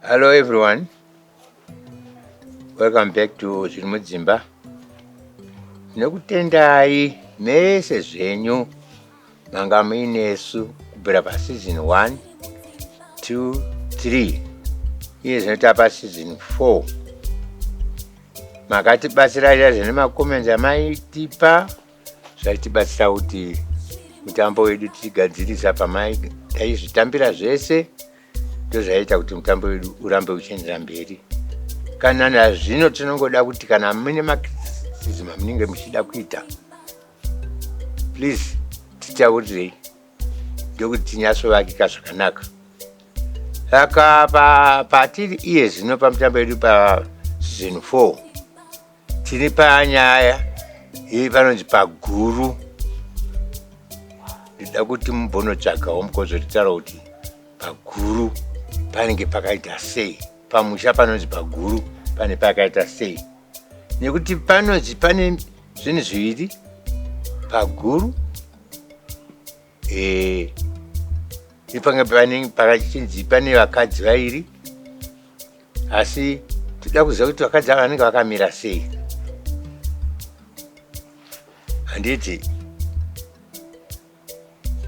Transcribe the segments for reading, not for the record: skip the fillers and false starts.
Hello everyone, welcome back to Zviri Mudzimba. Tinokutendai mese zvenyu manga muinesu kubvira paseason 1, 2, 3 iye zvinota paseason 4. Makatibatsira zvine makomenzi amaitipa zvaitibatsira kuti mutambo wedu tigadzirisa taizvitambira zvese ndozvaita kuti mutambo wedu urambe uchiendera mberi. Kana nazvino tinongoda kuti kana mune macriticism amunenge muchida kuita, please titaurirei ndokuti tinyatsovakika zvakanaka. Saka patiri iye zvino pamutambo wedu pa season 4 tiri panyaya iyi panonzi paguru. Ndida kuti mumbonotsvagawo mukozotitaura kuti paguru panenge pakaita sei, pamusha panonzi paguru pane pakaita sei, nekuti panonzi pane zvinhu zviviri paguru. Pakachinzi pane vakadzi vairi, asi toda kuziva kuti vakadzi ava vanenge vakamira sei. Handiti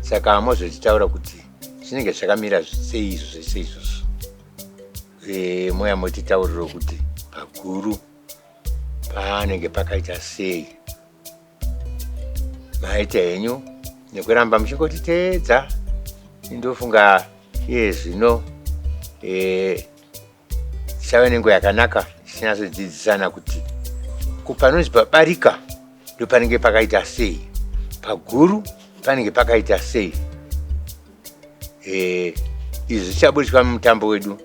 saka mozotitaura kuti zvinenge zvakamira sei izvo zvese izvozvo. Moya motitauriro kuti paguru panenge pakaita sei. Maita henyu nekuramba muchingotiteedza. Ndofunga iye zvino tichave nenguva yakanaka tichinatsodzidzisana kuti panonzi pabarika ndo panenge pakaita sei, paguru panenge pakaita sei. Izvi zvichaburitswa mumutambo wedu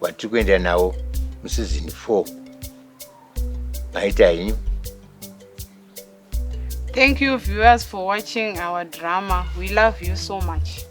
watiri kuenda nawo museason 4. Maita henyu. Thank you viewers for watching our drama. We love you so much.